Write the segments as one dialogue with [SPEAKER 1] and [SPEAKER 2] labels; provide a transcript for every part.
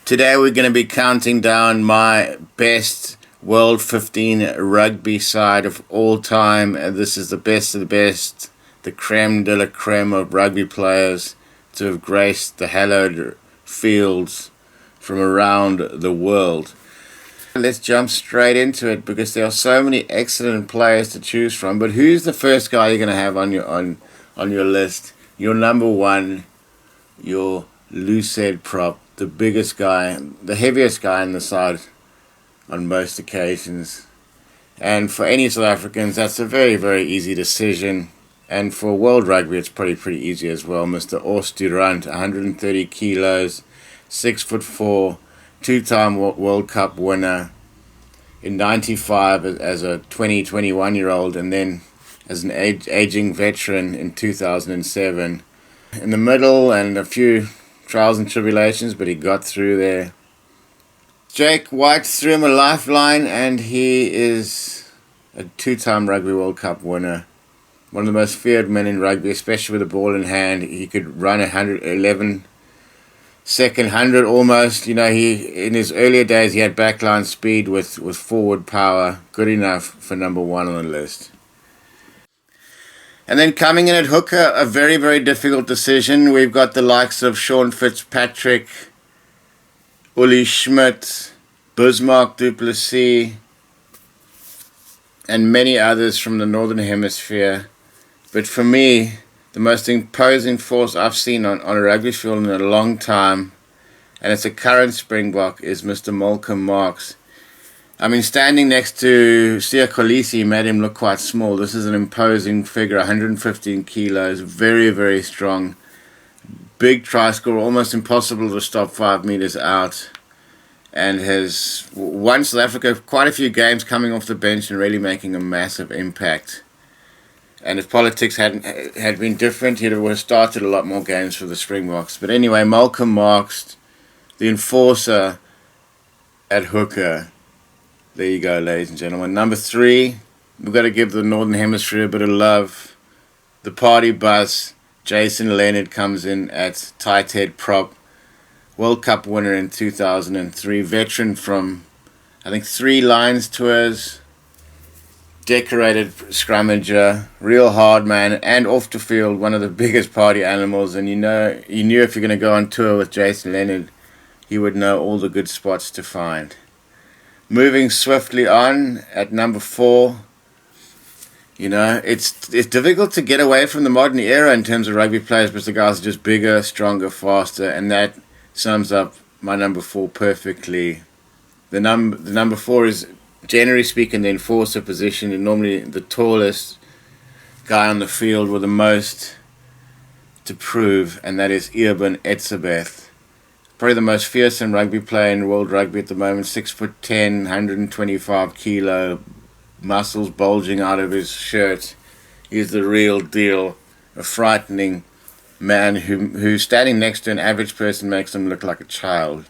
[SPEAKER 1] Today we're going to be counting down my best World 15 rugby side of all time. This is the best of the best, the creme de la creme of rugby players to have graced the hallowed fields from around the world. Let's jump straight into it because there are so many excellent players to choose from. But who's the first guy you're going to have on your list? Your number one, your loose-head prop, the biggest guy, the heaviest guy in the side on most occasions. And for any South Africans, that's a very, very easy decision. And for World Rugby, it's pretty easy as well. Mr. Durant, 130 kilos, 6'4", two-time World Cup winner in 95 as a 21-year-old, and then as an aging veteran in 2007. In the middle and a few trials and tribulations, but he got through there. Jake White threw him a lifeline, and he is a two-time Rugby World Cup winner. One of the most feared men in rugby, especially with the ball in hand. He could run 11-second 100 almost. You know, in his earlier days he had backline speed with forward power. Good enough for number one on the list. And then coming in at hooker, a very, very difficult decision. We've got the likes of Sean Fitzpatrick, Uli Schmidt, Bismarck du Plessis, and many others from the Northern Hemisphere. But for me, the most imposing force I've seen on a rugby field in a long time, and it's a current Springbok, is Mr. Malcolm Marx. I mean, standing next to Siya Kolisi made him look quite small. This is an imposing figure, 115 kilos, very, very strong. Big try scorer, almost impossible to stop 5 meters out. And has won South Africa quite a few games coming off the bench and really making a massive impact. And if politics had been different, he'd have started a lot more games for the Springboks. But anyway, Malcolm Marx, the enforcer at hooker. There you go, ladies and gentlemen. Number 3, we've got to give the Northern Hemisphere a bit of love. The party bus, Jason Leonard, comes in at tight head prop. World Cup winner in 2003. Veteran from, I think, 3 Lions tours. Decorated scrummager. Real hard man. And off the field, one of the biggest party animals. And you knew if you're going to go on tour with Jason Leonard, he would know all the good spots to find. Moving swiftly on at number 4, you know, it's difficult to get away from the modern era in terms of rugby players because the guys are just bigger, stronger, faster, and that sums up my number 4 perfectly. The number 4 is, generally speaking, the enforcer position, and normally the tallest guy on the field with the most to prove, and that is Eben Etzebeth. Probably the most fearsome rugby player in world rugby at the moment. 6'10", 125 kilo, muscles bulging out of his shirt. He's the real deal. A frightening man who standing next to an average person makes him look like a child.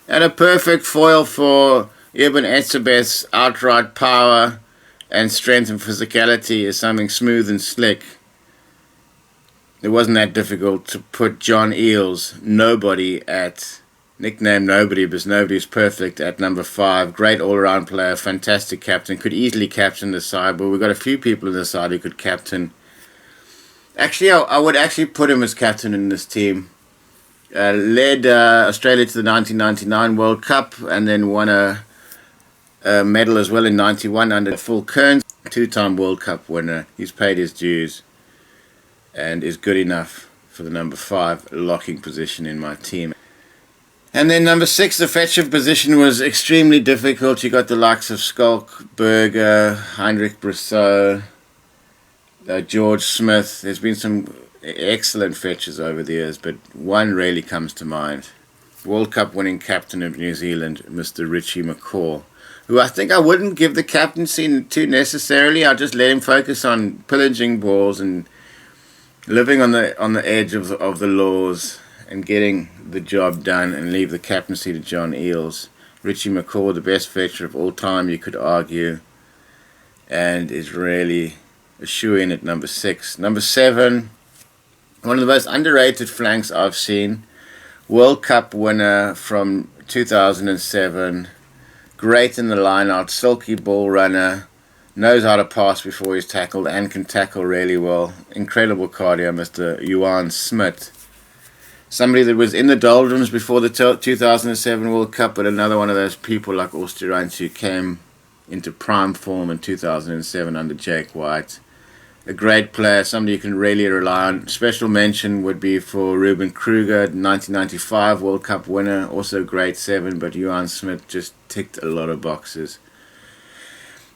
[SPEAKER 1] And a perfect foil for Eben Etzebeth's outright power and strength and physicality is something smooth and slick. It wasn't that difficult to put John Eales, nickname Nobody, because nobody's perfect, at number 5. Great all-around player, fantastic captain, could easily captain the side, but we've got a few people in the side who could captain. Actually, I would actually put him as captain in this team. Led Australia to the 1999 World Cup, and then won a medal as well in 91 under Phil Kearns, 2-time World Cup winner. He's paid his dues and is good enough for the number 5 locking position in my team. And then number 6, the fetcher position was extremely difficult. You got the likes of Skalk, Berger, Heinrich Brousseau, George Smith. There's been some excellent fetchers over the years, but one really comes to mind. World Cup winning captain of New Zealand, Mr. Richie McCaw, who I think I wouldn't give the captaincy to necessarily. I'll just let him focus on pillaging balls and living on the edge of the laws and getting the job done, and leave the captaincy to John Eales. Richie McCaw, the best fetcher of all time, you could argue, and is really a shoe-in at number 6. Number 7, one of the most underrated flanks I've seen, World Cup winner from 2007, great in the line-out, silky ball runner, knows how to pass before he's tackled and can tackle really well. Incredible cardio, Mr. Johan Smit. Somebody that was in the doldrums before the 2007 World Cup, but another one of those people like Oosterhuis who came into prime form in 2007 under Jake White. A great player, somebody you can really rely on. Special mention would be for Ruben Kruger, 1995 World Cup winner, also grade 7, but Johan Smit just ticked a lot of boxes.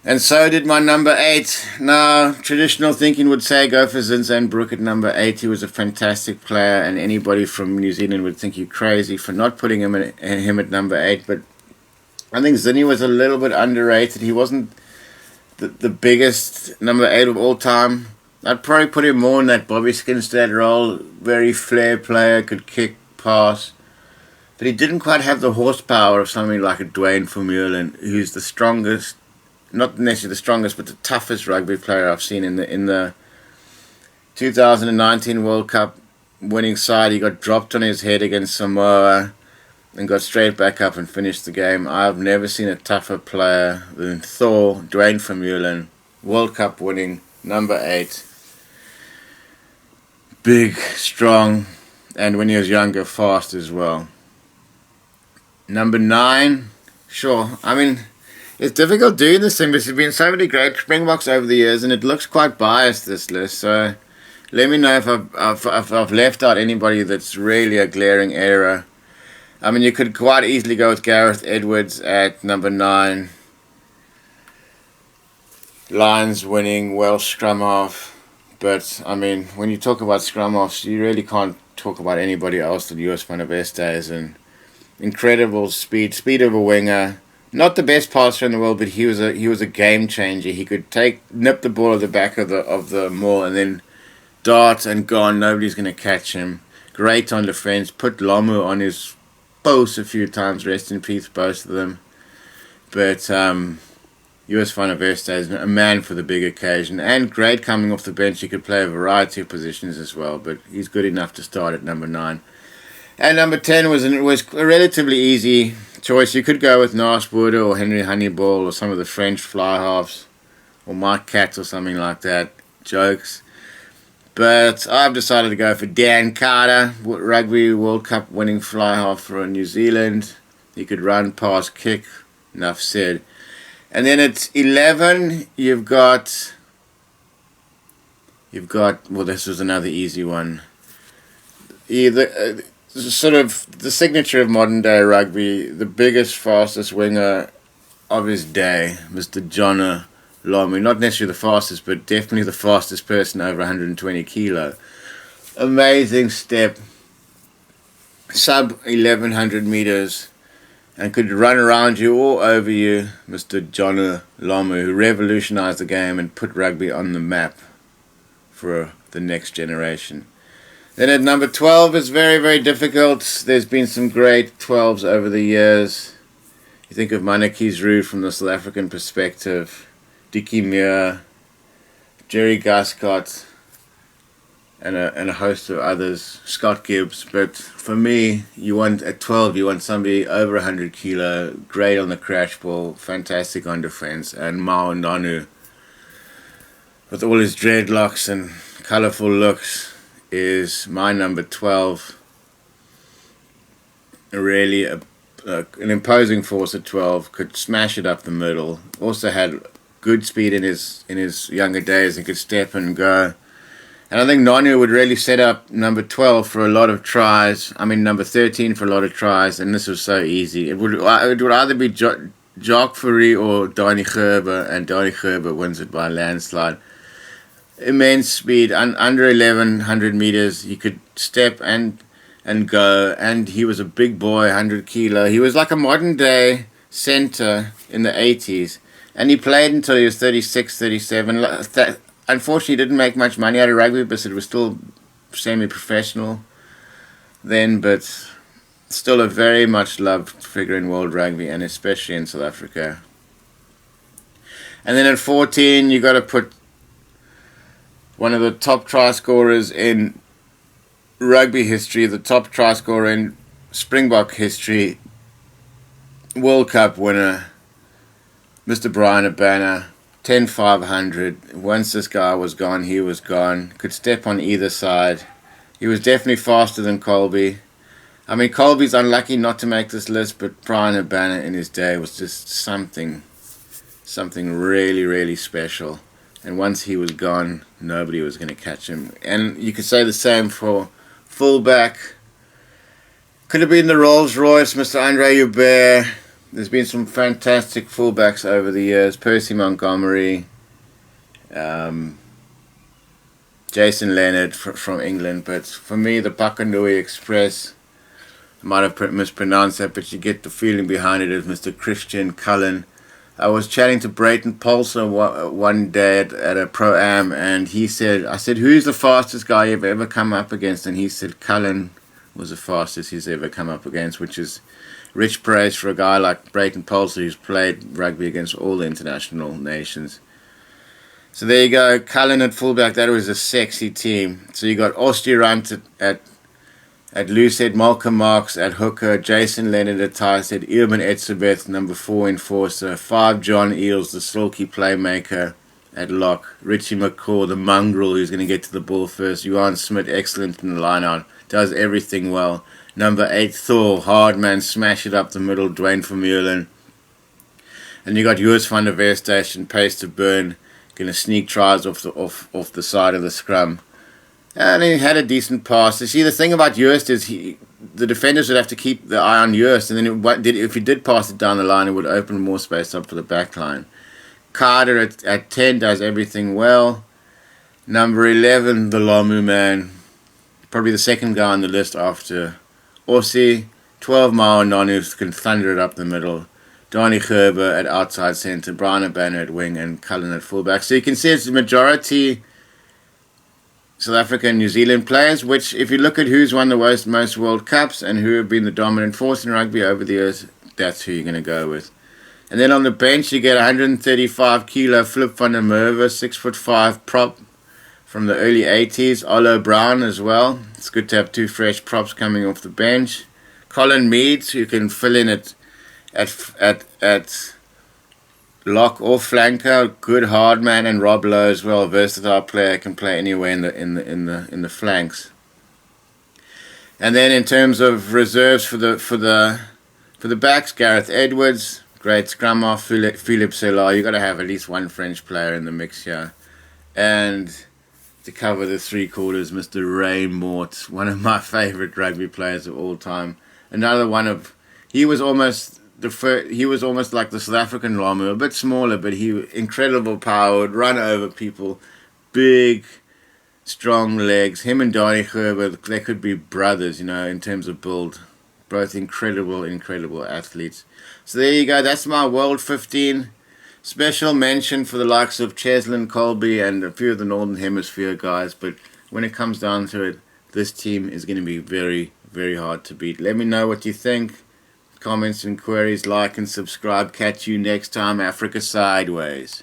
[SPEAKER 1] And so did my number 8. Now, traditional thinking would say go for Zinzanne at number 8. He was a fantastic player, and anybody from New Zealand would think you're crazy for not putting him at number 8. But I think Zinny was a little bit underrated. He wasn't the biggest number 8 of all time. I'd probably put him more in that Bobby Skinstad role. Very flair player, could kick, pass. But he didn't quite have the horsepower of somebody like a Dwayne Vermeulen, who's the strongest, not necessarily the strongest, but the toughest rugby player I've seen in the 2019 World Cup winning side. He got dropped on his head against Samoa and got straight back up and finished the game. I've never seen a tougher player than Dwayne Vermeulen, World Cup winning, number 8. Big, strong, and when he was younger, fast as well. Number 9, sure. I mean, it's difficult doing this thing because there's been so many great Springboks over the years, and it looks quite biased, this list. So let me know if I've left out anybody that's really a glaring error. I mean, you could quite easily go with Gareth Edwards at number 9. Lions winning, Welsh Scrum-half. But, I mean, when you talk about Scrum-halves, you really can't talk about anybody else than US van der Westhuizen. And incredible speed of a winger. Not the best passer in the world, but he was a game changer. He could nip the ball at the back of the maul and then dart and gone. Nobody's going to catch him. Great on defense. Put Lomu on his post a few times. Rest in peace, both of them. But US van der Westhuizen, a man for the big occasion, and great coming off the bench. He could play a variety of positions as well, but he's good enough to start at number 9. And number 10 was a relatively easy choice. You could go with Nas Wood or Henry Honeyball or some of the French fly halves or Mike Katz or something like that. Jokes. But I've decided to go for Dan Carter, Rugby World Cup winning fly half for New Zealand. He could run, pass, kick. Enough said. And then at 11, you've got, well, this was another easy one. Sort of the signature of modern day rugby, the biggest, fastest winger of his day, Mr. Jonna Lomu. Not necessarily the fastest, but definitely the fastest person over 120 kilo. Amazing step, sub 1100 meters, and could run around you or over you, Mr. Jonna Lomu, who revolutionized the game and put rugby on the map for the next generation. Then at number 12 is very, very difficult. There's been some great 12s over the years. You think of Manakis Rood from the South African perspective, Dickie Muir, Jerry Gascott, and a host of others, Scott Gibbs. But for me, at 12, you want somebody over 100 kilo, great on the crash ball, fantastic on defense, and Mao Ndonu, with all his dreadlocks and colourful looks, is my number 12. Really an imposing force at 12, could smash it up the middle. Also had good speed in his younger days and could step and go. And I think Nonu would really set up number 12 for a lot of tries. I mean, number 13 for a lot of tries, and this was so easy. It would either be Jacques Fourie or Donnie Gerber, and Donnie Gerber wins it by a landslide. Immense speed, under 1100 meters. He could step and go, and he was a big boy, 100 kilo. He was like a modern day center in the 80s, and he played until he was 36, 37. Unfortunately, he didn't make much money out of rugby, but it was still semi-professional then, but still a very much loved figure in world rugby, and especially in South Africa. And then at 14, you got to put one of the top try scorers in rugby history, the top try scorer in Springbok history, World Cup winner, Mr. Brian Abana, 10-500. Once this guy was gone, he was gone. Could step on either side. He was definitely faster than Colby. I mean, Colby's unlucky not to make this list, but Brian Abana in his day was just something really, really special. And once he was gone, nobody was going to catch him. And you could say the same for Fullback. Could have been the Rolls Royce, Mr. Andre Hubert. There's been some fantastic fullbacks over the years. Percy Montgomery, Jason Leonard from England. But for me, the Pakanui Express, I might have mispronounced that, but you get the feeling behind it, is Mr. Christian Cullen. I was chatting to Brayton Polser one day at a Pro-Am, and I said, who's the fastest guy you've ever come up against? And he said Cullen was the fastest he's ever come up against, which is rich praise for a guy like Brayton Polser, who's played rugby against all the international nations. So there you go, Cullen at fullback. That was a sexy team. So you got Osterrand at loosehead, Malcolm Marks at hooker, Jason Leonard at tight head, Irvin Etzebeth, number 4 enforcer, 5 John Eales, the sulky playmaker at lock, Richie McCaw, the mongrel who's going to get to the ball first, Johan Smith, excellent in the line-out, does everything well, number 8 Thor, hard man, smash it up the middle, Dwayne Vermeulen, and you got Joos van der Westhuizen, pace to burn, going to sneak tries off the side of the scrum. And he had a decent pass. You see, the thing about Joos is the defenders would have to keep the eye on Joos, and then if he did pass it down the line, it would open more space up for the back line. Carter at 10 does everything well. Number 11, the Lamu man, probably the second guy on the list after Ossie. 12 Mao Nonu can thunder it up the middle. Donnie Gerber at outside centre, Brian Abana at wing, and Cullen at fullback. So you can see it's the majority South Africa and New Zealand players, which if you look at who's won the most World Cups and who have been the dominant force in rugby over the years, that's who you're going to go with. And then on the bench you get 135 kilo Flip van der Merwe, 6'5" prop from the early 80s, Olo Brown as well. It's good to have 2 fresh props coming off the bench. Colin Meads, who can fill in at lock or flanker, good hard man, and Rob Lowe as well, versatile player, can play anywhere in the flanks. And then in terms of reserves for the backs, Gareth Edwards, great Scrum-half, Philippe Sela. You got to have at least one French player in the mix here. And to cover the 3/4, Mr. Ray Mort, one of my favorite rugby players of all time. Another one of, he was almost like the South African Lamu, a bit smaller, but incredible power, would run over people, big, strong legs. Him and Donnie Gerber, they could be brothers, in terms of build. Both incredible athletes. So there you go, that's my World 15. Special mention for the likes of Cheslin Colby and a few of the Northern Hemisphere guys, but when it comes down to it, this team is going to be very, very hard to beat. Let me know what you think. Comments and queries, like and subscribe. Catch you next time, Africa Sideways.